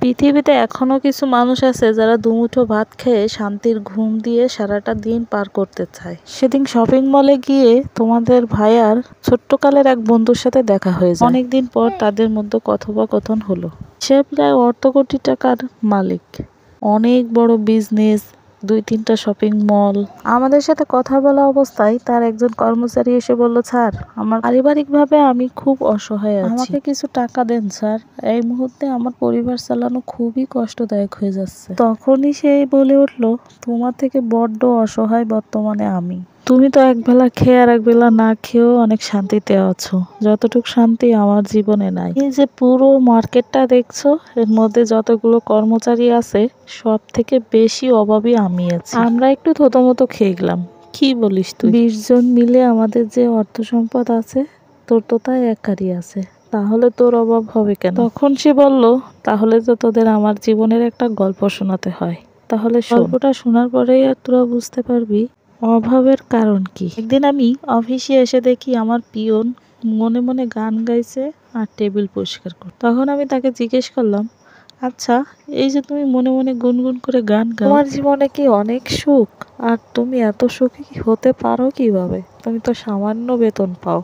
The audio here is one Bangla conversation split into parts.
পৃথিবীতে এখনো কিছু মানুষ আছে যারা দুমুঠো ভাত খেয়ে শান্তির ঘুম দিয়ে সারাটা দিন পার করতে চায়। সেদিন শপিং মলে গিয়ে তোমাদের ভাইয়ার ছোট্টকালের এক বন্ধুর সাথে দেখা হয়ে যায়। অনেকদিন পর তাদের মধ্যে কথোপকথন হলো। সে প্রায় অর্ধ কোটি টাকার মালিক, অনেক বড় বিজনেস, 2-3টা শপিং মল। আমাদের সাথে কথা বলা অবস্থায় তার একজন কর্মচারী এসে বলল, স্যার, আমার পারিবারিকভাবে আমি খুব অসহায় আছি, আমাকে কিছু টাকা দেন স্যার, এই মুহূর্তে আমার পরিবার চালানো খুবই কষ্টদায়ক হয়ে যাচ্ছে। তখনই সে বলে উঠল, তোমার থেকে বড্ড অসহায় বর্তমানে আমি। তুমি তো একবেলা খেয়ে আর একবেলা না খেয়েও অনেক শান্তিতে আছো, যতটুকু শান্তি আমার জীবনে নাই। এই যে পুরো মার্কেটটা দেখছো, এর মধ্যে যতগুলো কর্মচারী আছে সব থেকে বেশি অভাবী আমি আছি। আমরা একটু থতমত খেয়ে গেলাম। কি বলিস তুই? 20 জন মিলে আমাদের যে অর্থ সম্পদ আছে, তোর তো তাই একারই আছে, তাহলে তোর অভাব হবে কেন? তখন সে বলল, তাহলে তো তোদের আমার জীবনের একটা গল্প শোনাতে হয়। তাহলে গল্পটা শোনার পরেই আর তোরা বুঝতে পারবি অভাবের কারণ কি। একদিন আমি অফিসে এসে দেখি আমার পিয়ন মনে মনে গান গাইছে আর টেবিল পরিষ্কার করছে। তখন আমি তাকে জিজ্ঞেস করলাম, আচ্ছা, এই যে তুমি মনে মনে গুনগুন করে গান গাও, তোমার জীবনে কি অনেক সুখ? আর তুমি এত সুখী হতে পারো কিভাবে? তুমি তো সামান্য বেতন পাও,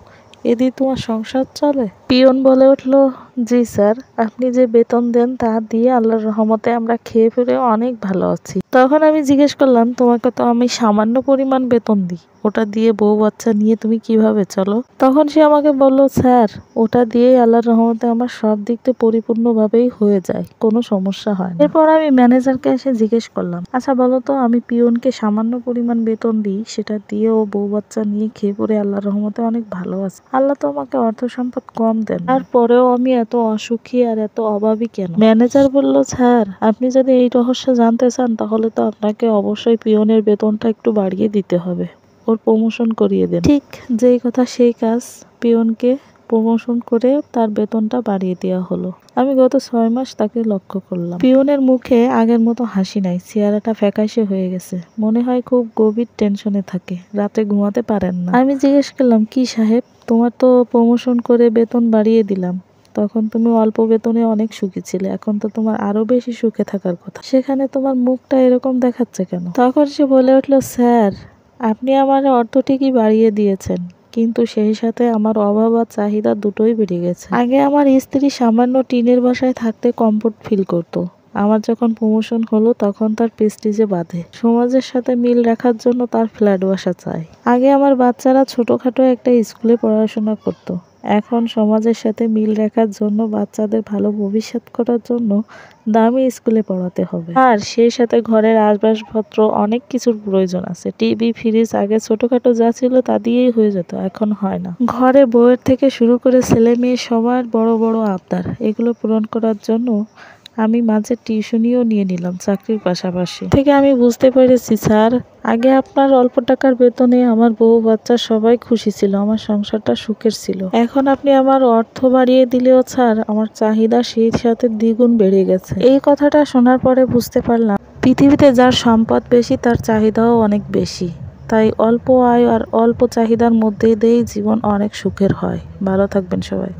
এদি তোমার সংসার চলে? পিয়ন বলে উঠলো, জি স্যার, আপনি যে বেতন দেন তা দিয়ে আল্লাহর রহমতে আমরা খেয়ে ফিরে অনেক ভালো আছি। তখন আমি জিজ্ঞেস করলাম, তোমাকে তো আমি সামান্য পরিমাণ বেতন দিই, ওটা দিয়ে বউ বাচ্চা নিয়ে তুমি কিভাবে চলো? তখন সে আমাকে বলল, স্যার, ওটা দিয়ে আল্লাহর রহমতে আমার সব দিক থেকে পরিপূর্ণভাবেই হয়ে যায়, কোনো সমস্যা হয় না। এরপর আমি ম্যানেজারকে এসে জিজ্ঞেস করলাম, আচ্ছা বলো তো, আমি পিয়নকে সামান্য পরিমাণ বেতন দিই, সেটা দিয়ে ও বউ বাচ্চা নিয়ে খেয়ে পরে আল্লাহর রহমতে অনেক ভালো আছে, আল্লাহ তো আমাকে অর্থ সম্পদ কম দেন, তারপরেও আমি এত অসুখী আর এত অভাবী কেন? ম্যানেজার বলল, স্যার, আপনি যদি এই রহস্য জানতে চান তাহলে তো আপনাকে অবশ্যই পিয়নের বেতনটা একটু বাড়িয়ে দিতে হবে, ওর প্রমোশন করিয়ে দেন। ঠিক যেই কথা সেই কাজ, পিয়নকে প্রমোশন করে তার বেতনটা বাড়িয়ে দেওয়া হলো। আমি গত 6 মাস তাকে লক্ষ্য করলাম, পিয়নের মুখে আগের মতো হাসি নাই, চেহারাটা ফ্যাকাশে হয়ে গেছে, মনে হয় খুব গভীর টেনশনে থাকে, রাতে ঘুমাতে পারেন না। আমি জিজ্ঞেস করলাম, কি সাহেব, তোমার তো প্রমোশন করে বেতন বাড়িয়ে দিলাম, তখন তুমি অল্প বেতনে অনেক সুখী ছিলে, এখন তো তোমার আরো বেশি সুখে থাকার কথা, সেখানে তোমার মুখটা এরকম দেখাচ্ছে কেন? তখন সে বলে উঠলো, স্যার, আপনি আমার অর্থ ঠিকই বাড়িয়ে দিয়েছেন, কিন্তু সেই সাথে আমার অভাব আর চাহিদা দুটোই বেড়ে গেছে। আগে আমার স্ত্রী সামান্য টিনের বাসায় থাকতে কমফোর্ট ফিল করতো, আমার যখন প্রমোশন হলো তখন তার প্রেস্টিজে বাধে, সমাজের সাথে মিল রাখার জন্য তার ফ্ল্যাট বাসা চায়। আগে আমার বাচ্চারা ছোটখাটো একটা স্কুলে পড়াশোনা করতো, এখন সমাজের সাথে মিল রাখার জন্য বাচ্চাদের ভালো ভবিষ্যৎ করার জন্য দামি স্কুলে পড়াতে হবে, আর সেই সাথে ঘরের আসবাবপত্র অনেক কিছুর প্রয়োজন আছে, টিভি, ফ্রিজ, আগে ছোটখাটো যা ছিল তা দিয়েই হয়ে যেত, এখন হয় না। ঘরে বউয়ের থেকে শুরু করে ছেলে মেয়ে সবার বড় বড় আবদার, এগুলো পূরণ করার জন্য আমি মাঝে টিউশনিও নিয়ে নিলাম চাকরির পাশাপাশি। থেকে আমি বুঝতে পেরেছি, স্যার, আগে আপনার অল্প টাকার বেতনে আমার বউ বাচ্চা সবাই খুশি ছিল, আমার সংসারটা সুখের ছিল, এখন আপনি আমার অর্থ বাড়িয়ে দিলেও স্যার আমার চাহিদা সেই সাথে দ্বিগুণ বেড়ে গেছে। এই কথাটা শোনার পরে বুঝতে পারলাম, পৃথিবীতে যার সম্পদ বেশি তার চাহিদাও অনেক বেশি, তাই অল্প আয় আর অল্প চাহিদার মধ্যে দিয়েই জীবন অনেক সুখের হয়। ভালো থাকবেন সবাই।